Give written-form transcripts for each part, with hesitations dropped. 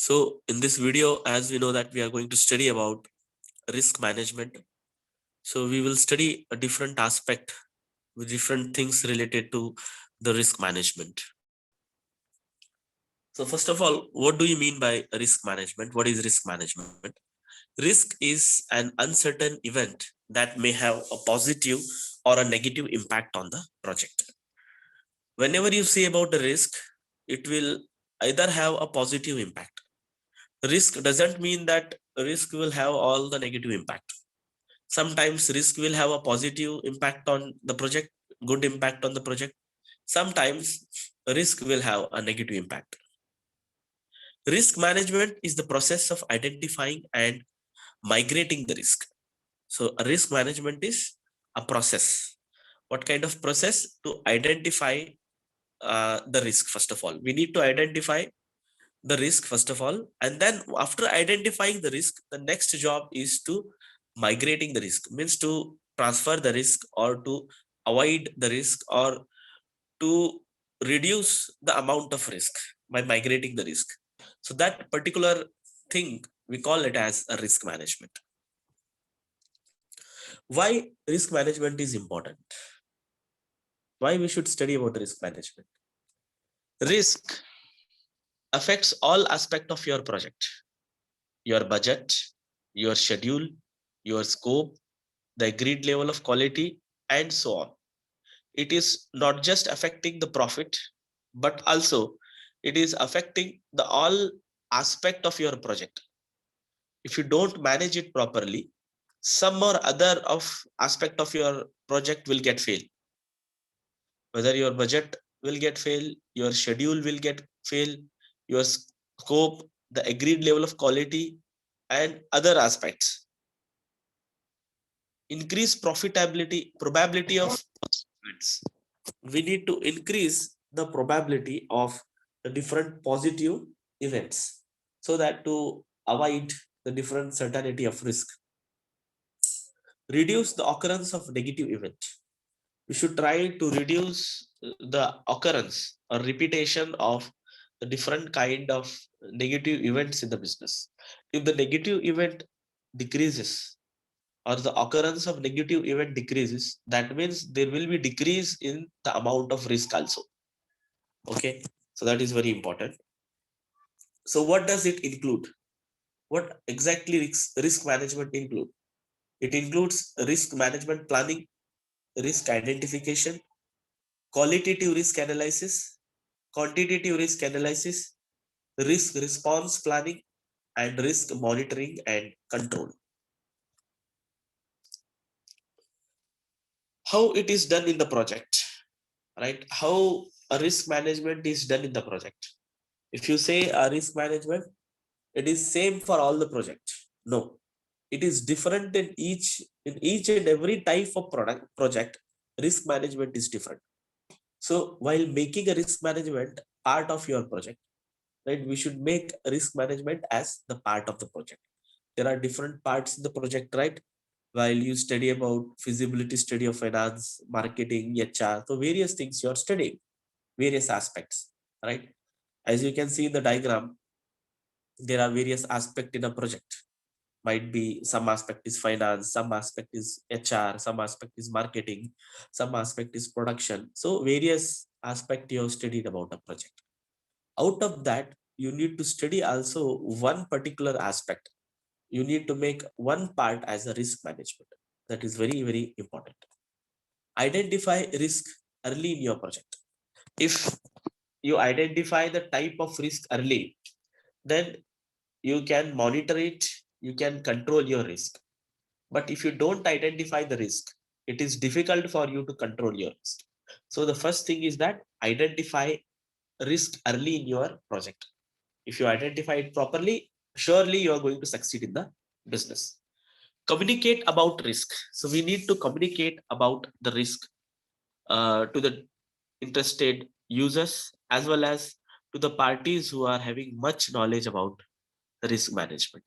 So in this video, as we know that we are going to study about risk management. So we will study a different aspect with different things related to the risk management. So first of all, what do you mean by risk management? What is risk management? Risk is an uncertain event that may have a positive or a negative impact on the project. Whenever you say about the risk, it will either have a positive impact. Risk doesn't mean that risk will have all the negative impact. Sometimes risk will have a positive impact on the project, good impact on the project. Sometimes risk will have a negative impact. Risk management is the process of identifying and migrating the risk. So a risk management is a process. What kind of process? To identify the risk. First of all, we need to identify the risk first of all, and then after identifying the risk, the next job is to migrating the risk, means to transfer the risk or to avoid the risk or to reduce the amount of risk by migrating the risk. So that particular thing, we call it as a risk management. Why risk management is important? Why we should study about risk management? Risk affects all aspect of your project, your budget, your schedule, your scope, the agreed level of quality, and so on. It is not just affecting the profit, but also it is affecting the all aspect of your project. If you don't manage it properly, some or other of aspect of your project will get fail. Whether your budget will get fail, your schedule will get fail, your scope, the agreed level of quality, and other aspects. Increase profitability, probability of events. We need to increase the probability of the different positive events so that to avoid the different certainty of risk. Reduce the occurrence of negative event. We should try to reduce the occurrence or repetition of the different kind of negative events in the business. If the negative event decreases or the occurrence of negative event decreases, that means there will be decrease in the amount of risk also. Okay, so that is very important. So what does it include? What exactly risk management include? It includes risk management planning, risk identification, qualitative risk analysis, quantitative risk analysis, risk response planning, and risk monitoring and control. How it is done in the project, right? How a risk management is done in the project. If you say a risk management, it is same for all the project. No, it is different in each and every type of project. Risk management is different. So while making a risk management part of your project, right, we should make risk management as the part of the project. There are different parts in the project, right? While you study about feasibility study of finance, marketing, HR, so various things you're studying, various aspects, right? As you can see in the diagram, there are various aspects in a project. Might be some aspect is finance, some aspect is HR, some aspect is marketing, some aspect is production. So various aspect you have studied about a project. Out of that, you need to study also one particular aspect. You need to make one part as a risk management. That is very, very important. Identify risk early in your project. If you identify the type of risk early, then you can monitor it, you can control your risk. But if you don't identify the risk, it is difficult for you to control your risk. So the first thing is that identify risk early in your project. If you identify it properly, surely you are going to succeed in the business. Communicate about risk. So we need to communicate about the risk to the interested users as well as to the parties who are having much knowledge about the risk management,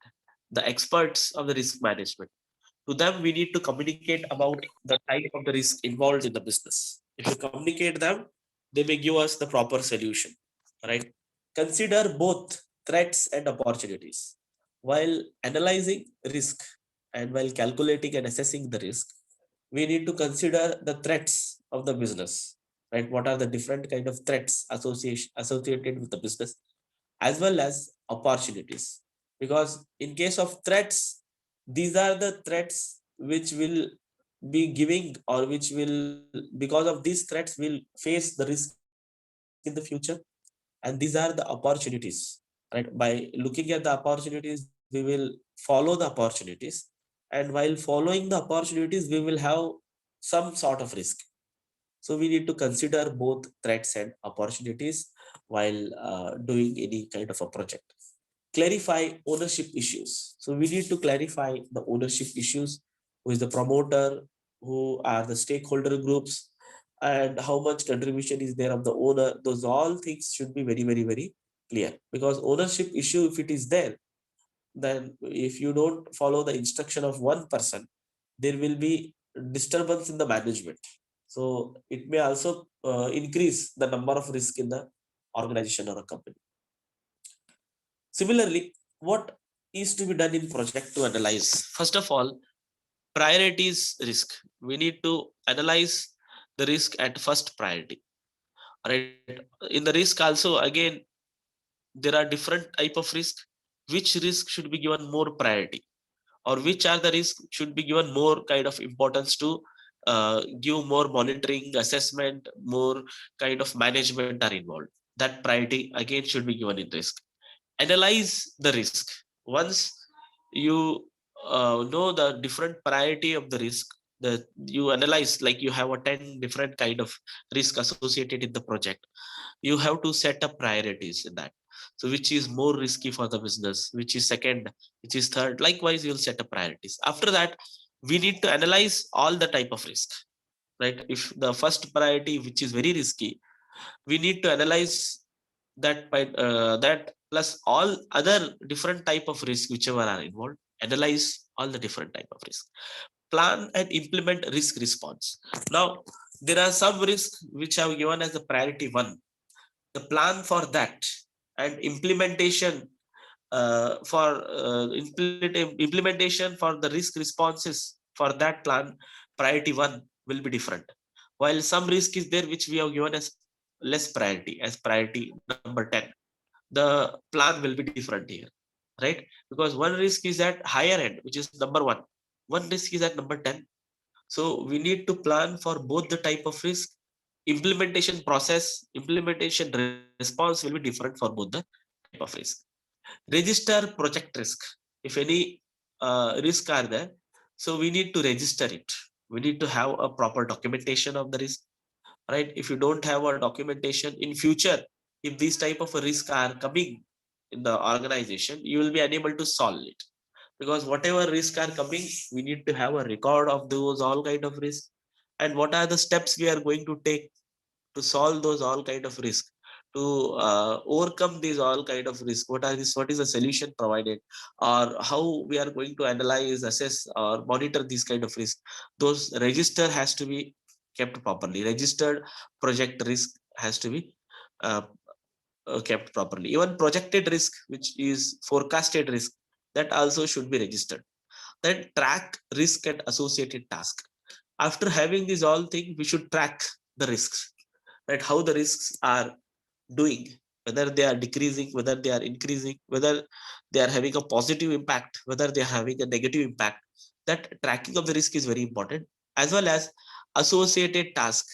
the experts of the risk management. To them, we need to communicate about the type of the risk involved in the business. If you communicate them, they may give us the proper solution, right? Consider both threats and opportunities. While analyzing risk and while calculating and assessing the risk, we need to consider the threats of the business, right? What are the different kind of threats associated with the business, as well as opportunities? Because in case of threats, these are the threats which will be giving, or which will, because of these threats, will face the risk in the future. And these are the opportunities, right? By looking at the opportunities, we will follow the opportunities, and while following the opportunities, we will have some sort of risk. So we need to consider both threats and opportunities while doing any kind of a project. Clarify ownership issues. So we need to clarify the ownership issues. Who is the promoter? Who are the stakeholder groups? And how much contribution is there of the owner? Those all things should be very, very, very clear. Because ownership issue, if it is there, then if you don't follow the instruction of one person, there will be disturbance in the management. So it may also increase the number of risk in the organization or a company. Similarly, what is to be done in project to analyze? First of all, priorities risk. We need to analyze the risk at first priority. Right. In the risk also, again, there are different type of risk. Which risk should be given more priority, or which are the risks should be given more kind of importance to give more monitoring, assessment, more kind of management are involved. That priority again should be given in risk. Analyze the risk. Once you know the different priority of the risk, that you analyze, like you have a 10 different kind of risk associated in the project, you have to set up priorities in that. So which is more risky for the business, which is second, which is third, likewise you'll set up priorities. After that, we need to analyze all the type of risk, right? If the first priority, which is very risky, we need to analyze that by that plus all other different type of risk whichever are involved. Analyze all the different type of risk. Plan and implement risk response. Now there are some risks which are given as a priority one. The plan for that and implementation implementation for the risk responses for that plan, priority one will be different, while some risk is there which we have given as less priority, as priority number 10. The plan will be different here, right? Because one risk is at higher end, which is number one risk is at number 10. So we need to plan for both the type of risk. Implementation process, implementation response will be different for both the type of risk. Register project risk. If any risk are there, so we need to register it. We need to have a proper documentation of the risk, right? If you don't have a documentation in future, if these type of risk are coming in the organization, you will be unable to solve it. Because whatever risk are coming, we need to have a record of those all kind of risk, and what are the steps we are going to take to solve those all kind of risk, to overcome these all kind of risk. What is the solution provided, or how we are going to analyze, assess, or monitor these kind of risk. Those register has to be kept properly. Registered project risk has to be uh, kept properly. Even projected risk, which is forecasted risk, that also should be registered. Then track risk and associated task. After having these all things, we should track the risks, right? How the risks are doing, whether they are decreasing, whether they are increasing, whether they are having a positive impact, whether they are having a negative impact. That tracking of the risk is very important, as well as associated task,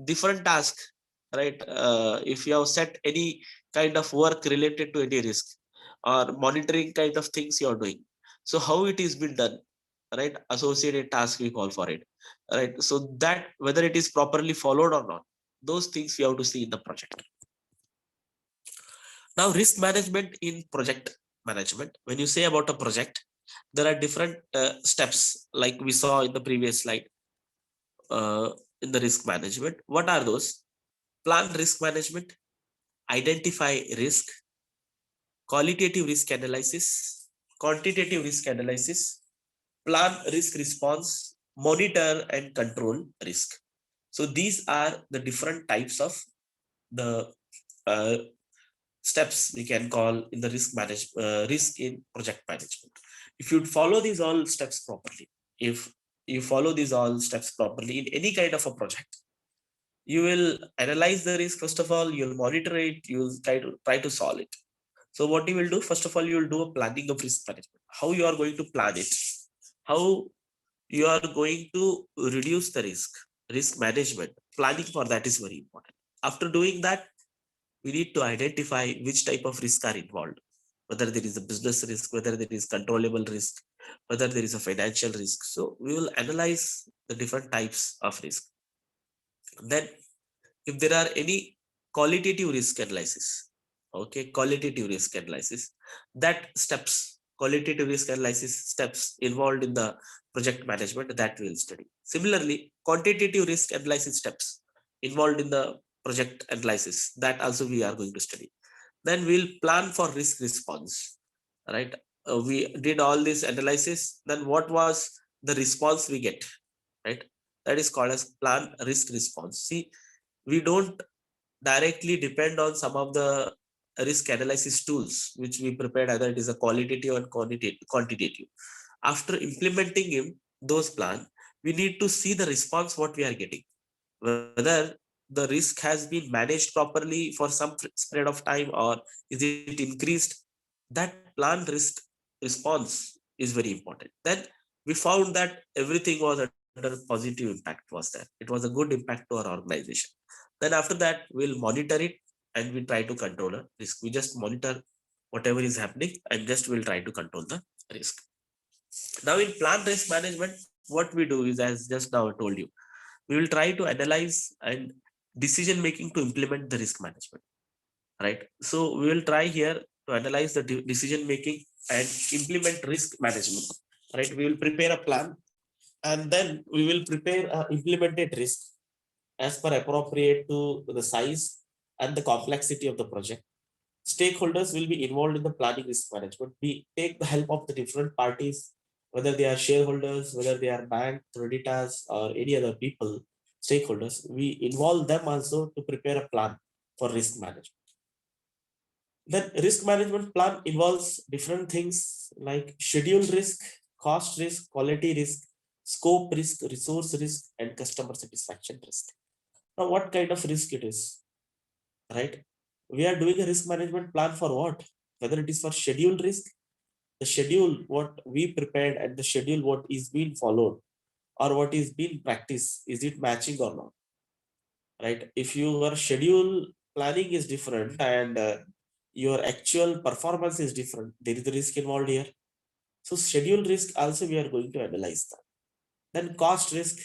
different task, right? If you have set any kind of work related to any risk, or monitoring kind of things you are doing, so how it is been done, right? Associated task we call for it, right? So that whether it is properly followed or not, those things we have to see in the project. Now, risk management in project management. When you say about a project, there are different steps, like we saw in the previous slide. In the risk management, what are those? Plan risk management, identify risk, qualitative risk analysis, quantitative risk analysis, plan risk response, monitor and control risk. So these are the different types of the uh, steps we can call in the risk in project management. If you follow these all steps properly, if you follow these all steps properly in any kind of a project, you will analyze the risk. First of all, you'll monitor it, you'll try to solve it. So what you will do, first of all, you will do a planning of risk management, how you are going to plan it, how you are going to reduce the risk management. Planning for that is very important. After doing that, we need to identify which type of risk are involved, whether there is a business risk, whether there is controllable risk, whether there is a financial risk. So we will analyze the different types of risk. Then if there are any qualitative risk analysis, okay, qualitative risk analysis, that steps, qualitative risk analysis steps involved in the project management, that we will study. Similarly, quantitative risk analysis steps involved in the project analysis, that also we are going to study. Then we'll plan for risk response, right? We did all this analysis, then what was the response we get, right? That is called as plan risk response. See, we don't directly depend on some of the risk analysis tools which we prepared, either it is a qualitative and quantitative. After implementing those plan, we need to see the response what we are getting, whether the risk has been managed properly for some spread of time, or is it increased. That plan risk response is very important. Then we found that everything was under positive impact was there, it was a good impact to our organization. Then after that, we'll monitor it and we try to control a risk. We just monitor whatever is happening and just will try to control the risk. Now in plan risk management, what we do is, as just now I told you, we will try to analyze and decision making to implement the risk management, right? So we will try here to analyze the decision making and implement risk management, right? We will prepare a plan and then we will prepare a implemented risk as per appropriate to the size and the complexity of the project. Stakeholders will be involved in the planning risk management. We take the help of the different parties, whether they are shareholders, whether they are bank, creditors, or any other people, stakeholders. We involve them also to prepare a plan for risk management. Then risk management plan involves different things like schedule risk, cost risk, quality risk, scope risk, resource risk, and customer satisfaction risk. Now, what kind of risk it is, right? We are doing a risk management plan for what? Whether it is for schedule risk, the schedule what we prepared and the schedule what is being followed or what is being practiced, is it matching or not, right? If your schedule planning is different and your actual performance is different, there is a risk involved here. So schedule risk also we are going to analyze that. Then cost risk,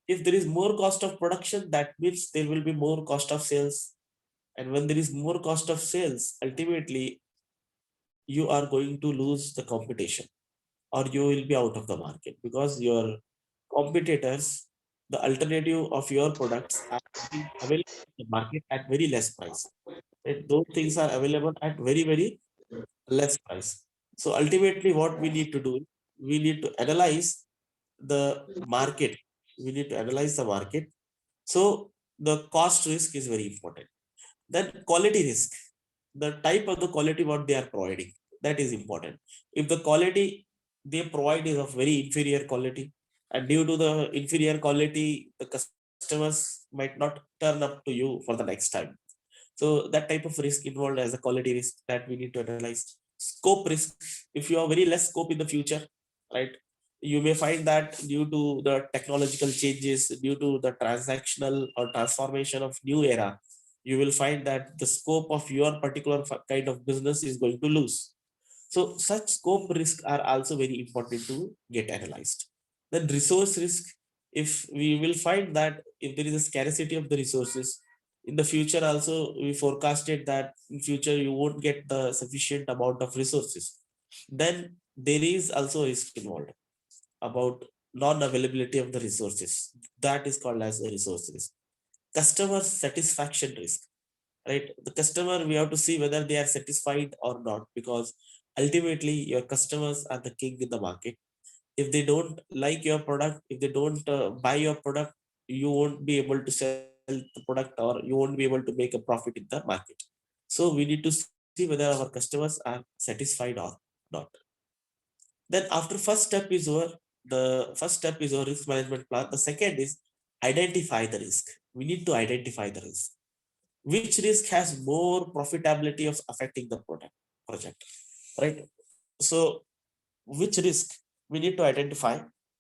if there is more cost of production, that means there will be more cost of sales. And when there is more cost of sales, ultimately you are going to lose the competition or you will be out of the market because your competitors, the alternative of your products are available in the market at very less price. And those things are available at very, very less price. So ultimately what we need to do, we need to analyze the market. We need to analyze the market. So the cost risk is very important. Then quality risk, the type of the quality what they are providing, that is important. If the quality they provide is of very inferior quality, and due to the inferior quality, the customers might not turn up to you for the next time. So that type of risk involved as a quality risk that we need to analyze. Scope risk, if you have very less scope in the future, right? You may find that due to the technological changes, due to the transactional or transformation of new era, you will find that the scope of your particular kind of business is going to lose. So such scope risks are also very important to get analyzed. Then resource risk, if we will find that if there is a scarcity of the resources, in the future also we forecasted that in future you won't get the sufficient amount of resources, then there is also risk involved about non-availability of the resources. That is called as a resource risk. Customer satisfaction risk, right? The customer, we have to see whether they are satisfied or not, because ultimately your customers are the king in the market. If they don't like your product, if they don't buy your product, you won't be able to sell the product or you won't be able to make a profit in the market. So So we need to see whether our customers are satisfied or not. Then after first step is over, the first step is our risk management plan. The second is identify the risk. We need to identify the risk. Which risk has more profitability of affecting the project, right? So which risk we need to identify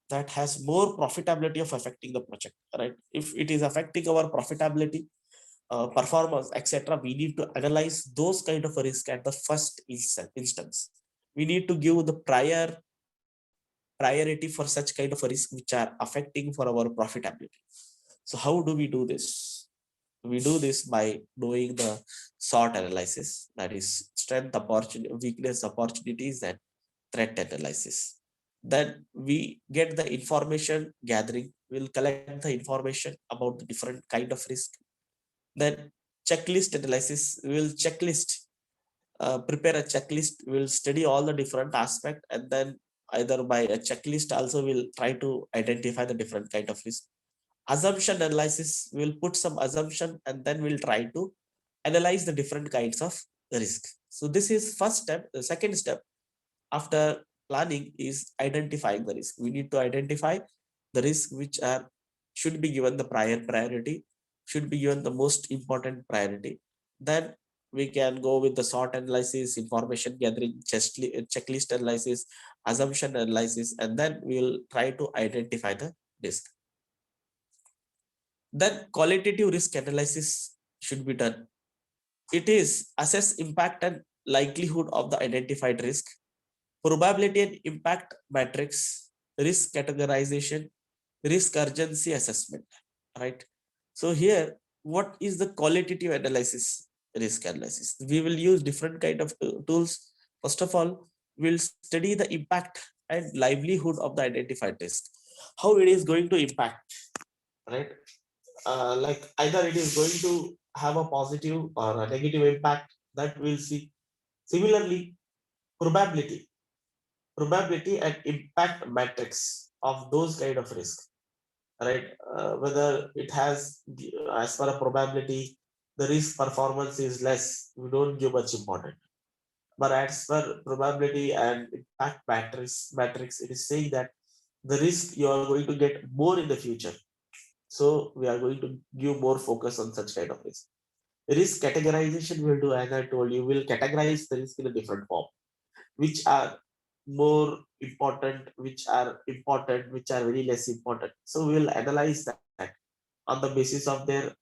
that has more profitability of affecting the project, right? If it is affecting our profitability, performance, etc., we need to analyze those kind of a risk at the first instance. We need to give the priority for such kind of a risk which are affecting for our profitability. So how do we do this? We do this by doing the SWOT analysis, that is strength, opportunity, weakness, opportunities, and threat analysis. Then we get the information gathering. We'll collect the information about the different kind of risk. Then checklist analysis. We'll prepare a checklist. We'll study all the different aspect, and then either by a checklist also we'll try to identify the different kind of risk. Assumption analysis, we'll put some assumption and then we'll try to analyze the different kinds of risk. So this is first step. The second step after planning is identifying the risk. We need to identify the risk which are should be given the priority, should be given the most important priority. Then we can go with the SWOT analysis, information gathering, checklist analysis, assumption analysis, and then we'll try to identify the risk. Then qualitative risk analysis should be done. It is assess impact and likelihood of the identified risk, probability and impact matrix, risk categorization, risk urgency assessment, right? So here, what is the qualitative analysis, risk analysis? We will use different kind of tools. First of all, we'll study the impact and livelihood of the identified risk, how it is going to impact, right? Like either it is going to have a positive or a negative impact, that we'll see. Similarly, probability and impact matrix of those kind of risk, right? Whether it has, as per a probability, the risk performance is less, we don't give much important. But as per probability and impact matrix, it is saying that the risk you are going to get more in the future. So we are going to give more focus on such kind of risk. Risk categorization will do, as I told you, will categorize the risk in a different form, which are more important, which are very less important. So we will analyze that on the basis of their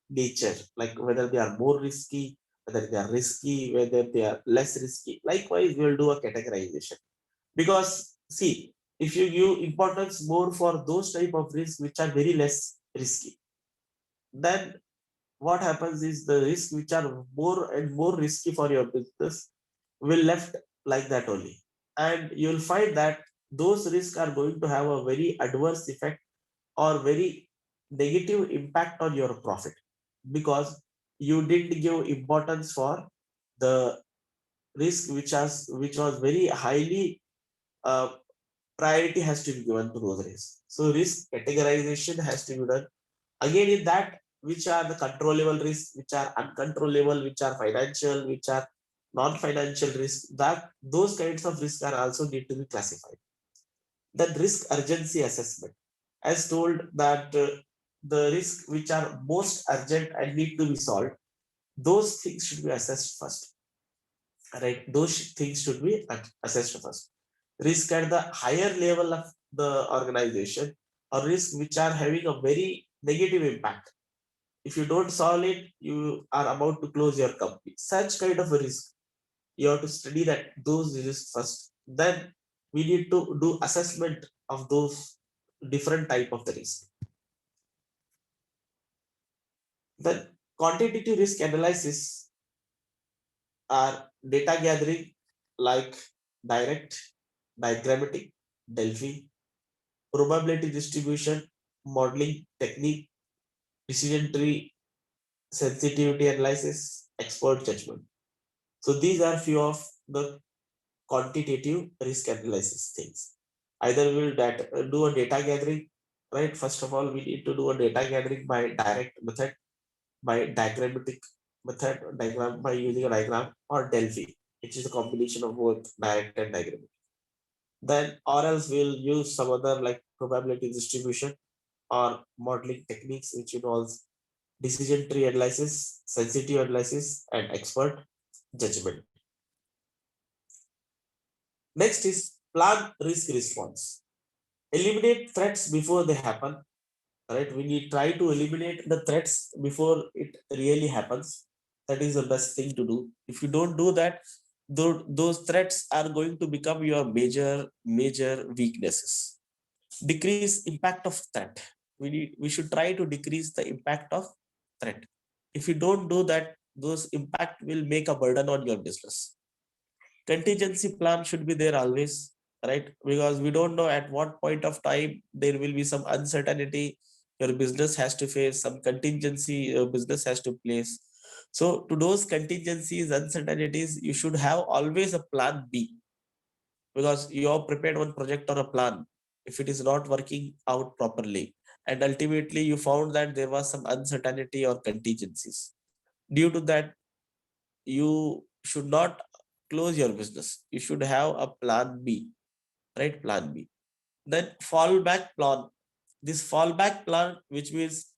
nature, like whether they are more risky, whether they are risky, whether they are less risky. Likewise, we will do a categorization. Because see, if you give importance more for those type of risks which are very less risky, then what happens is the risks which are more and more risky for your business will left like that only. And you'll find that those risks are going to have a very adverse effect or very negative impact on your profit, because you didn't give importance for the risk which was very highly, uh, priority has to be given to those risks. So risk categorization has to be done. Again, in that, which are the controllable risks, which are uncontrollable, which are financial, which are non-financial risks, that those kinds of risks are also need to be classified. Then risk urgency assessment, as told that the risks which are most urgent and need to be solved, those things should be assessed first, right? Those things should be assessed first. Risk at the higher level of the organization, or risk which are having a very negative impact. If you don't solve it, you are about to close your company. Such kind of a risk, you have to study that those risks first. Then we need to do assessment of those different type of the risk. Then quantitative risk analysis are data gathering, like direct, diagrammatic, Delphi, probability distribution, modeling technique, decision tree, sensitivity analysis, expert judgment. So these are few of the quantitative risk analysis things. Either we'll do a data gathering, right? First of all, we need to do a data gathering by direct method, by diagrammatic, method diagram by using a diagram, or Delphi, which is a combination of both direct and diagram. Then, or else we'll use some other like probability distribution or modeling techniques, which involves decision tree analysis, sensitive analysis, and expert judgment. Next is plan risk response. Eliminate threats before they happen. Right? We need try to eliminate the threats before it really happens. That is the best thing to do. If you don't do that, those threats are going to become your major weaknesses. Decrease impact of threat. We should try to decrease the impact of threat. If you don't do that, those impact will make a burden on your business. Contingency plan should be there always, right? Because we don't know at what point of time there will be some uncertainty your business has to face, some contingency your business has to place. So to those contingencies, uncertainties, you should have always a plan B, because you are prepared one project or a plan. If it is not working out properly, and ultimately you found that there was some uncertainty or contingencies, due to that, you should not close your business. You should have a plan B, right? Plan B. Then fallback plan. This fallback plan, which means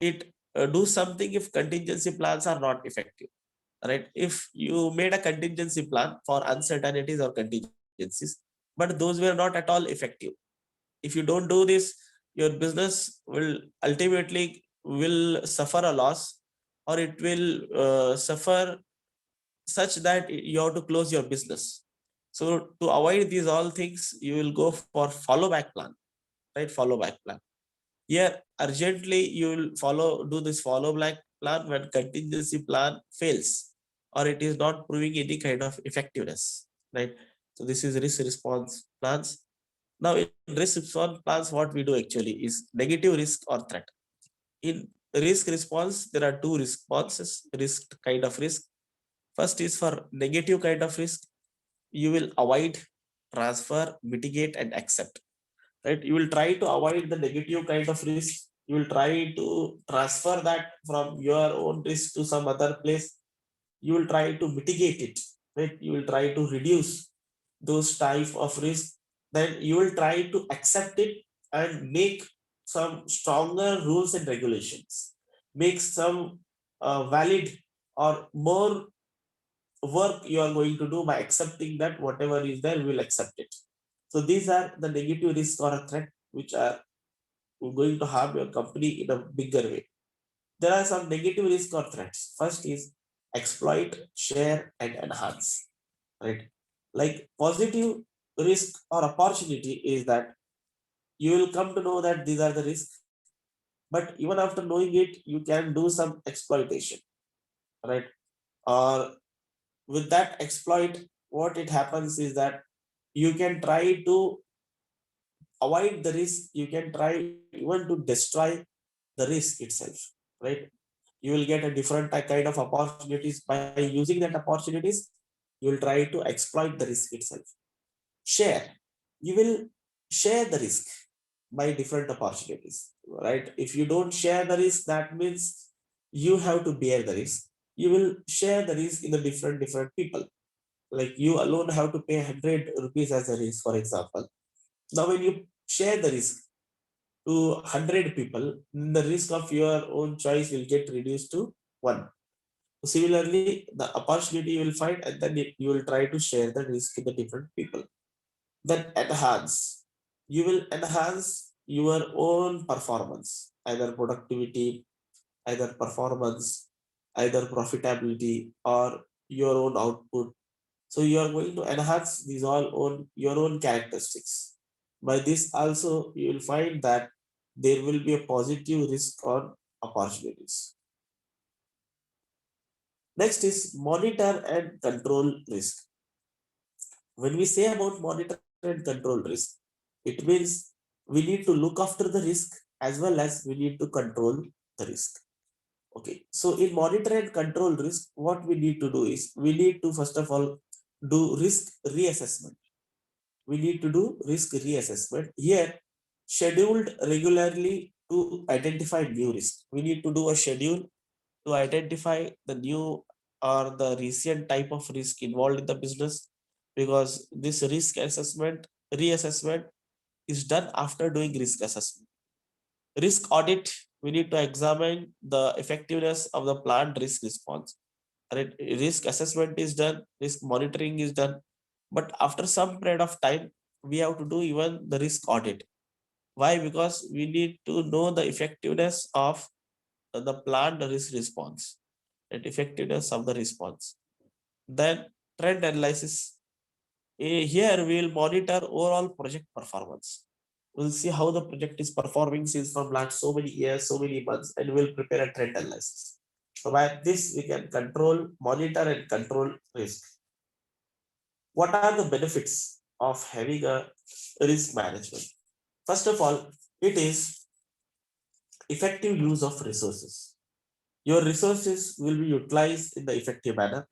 it do something if contingency plans are not effective, right? If you made a contingency plan for uncertainties or contingencies, but those were not at all effective. If you don't do this, your business will ultimately will suffer a loss, or it will suffer such that you have to close your business. So to avoid these all things, you will go for follow back plan, right? Follow back plan. Here, urgently, you will do this follow back plan when contingency plan fails, or it is not proving any kind of effectiveness, right? So this is risk response plans. Now, in risk response plans, what we do actually is negative risk or threat. In risk response, there are two responses, risk kind of risk. First is for negative kind of risk. You will avoid, transfer, mitigate, and accept. Right? You will try to avoid the negative kind of risk. You will try to transfer that from your own risk to some other place. You will try to mitigate it. Right? You will try to reduce those type of risk. Then you will try to accept it and make some stronger rules and regulations. Make some valid or more work you are going to do by accepting that whatever is there, we will accept it. So these are the negative risks or a threat which are going to harm your company in a bigger way. There are some negative risks or threats. First is exploit, share, and enhance. Right? Like positive risk or opportunity is that you will come to know that these are the risks, but even after knowing it, you can do some exploitation, right? Or with that exploit, what it happens is that you can try to avoid the risk, you can try even to destroy the risk itself, right? You will get a different kind of opportunities. By using that opportunities, you will try to exploit the risk itself. Share, you will share the risk by different opportunities, right? If you don't share the risk, that means you have to bear the risk. You will share the risk in the different people. Like you alone have to pay 100 rupees as a risk, for example. Now when you share the risk to 100 people, the risk of your own choice will get reduced to 1. Similarly, the opportunity you will find, and then you will try to share the risk with the different people. Then enhance, you will enhance your own performance, either productivity, either performance, either profitability, or your own output. So you are going to enhance these all on your own characteristics. By this also, you will find that there will be a positive risk on opportunities. Next is monitor and control risk. When we say about monitor and control risk, it means we need to look after the risk as well as we need to control the risk. Okay, so in monitor and control risk, what we need to do is we need to first of all do risk reassessment. We need to do risk reassessment here, scheduled regularly to identify new risk. We need to do a schedule to identify the new or the recent type of risk involved in the business, because this risk assessment, reassessment is done after doing risk assessment. Risk audit, we need to examine the effectiveness of the planned risk response. Right? Risk assessment is done, risk monitoring is done, but after some period of time, we have to do even the risk audit. Why? Because we need to know the effectiveness of the planned risk response, and effectiveness of the response. Then trend analysis. Here we will monitor overall project performance. We'll see how the project is performing since from last so many years, so many months, and we'll prepare a trend analysis. So by this, we can control, monitor, and control risk. What are the benefits of having a risk management? First of all, it is effective use of resources. Your resources will be utilized in the effective manner,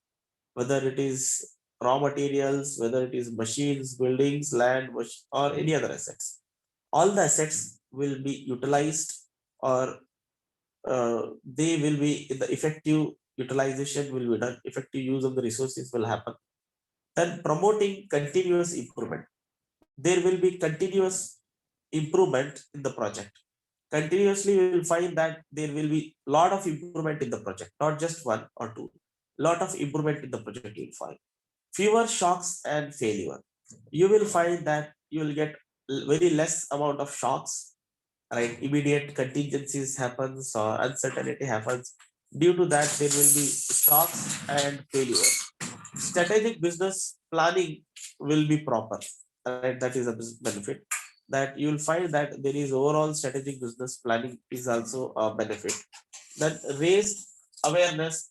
whether it is raw materials, whether it is machines, buildings, land, or any other assets. All the assets will be utilized, or they will be in the effective utilization will be done, effective use of the resources will happen. Then promoting continuous improvement. There will be continuous improvement in the project. Continuously we will find that there will be a lot of improvement in the project, not just one or two. Lot of improvement in the project you will find. Fewer shocks and failure. You will find that you will get very less amount of shocks, right? Immediate contingencies happens or uncertainty happens. Due to that, there will be shocks and failure. Strategic business planning will be proper, right? That is a benefit. That you will find that there is overall strategic business planning is also a benefit. Then raised awareness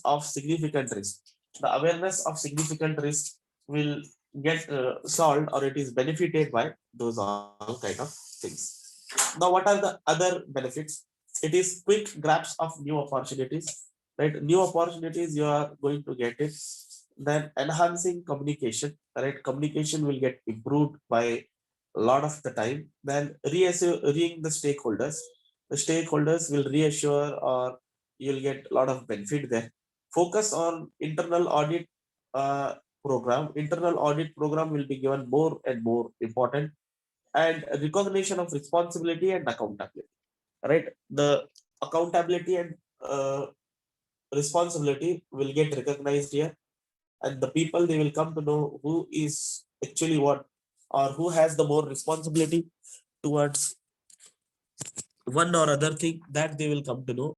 of significant risk. The awareness of significant risk will get solved, or it is benefited by those all kind of things. Now, what are the other benefits? It is quick grabs of new opportunities, right? New opportunities you are going to get it. Then enhancing communication, right? Communication will get improved by a lot of the time. Then reassuring the stakeholders. The stakeholders will reassure, or you'll get a lot of benefit there. Focus on internal audit uh, program. Internal audit program will be given more and more important, and recognition of responsibility and accountability, right? The accountability and responsibility will get recognized here, and the people, they will come to know who is actually what, or who has the more responsibility towards one or other thing, that they will come to know.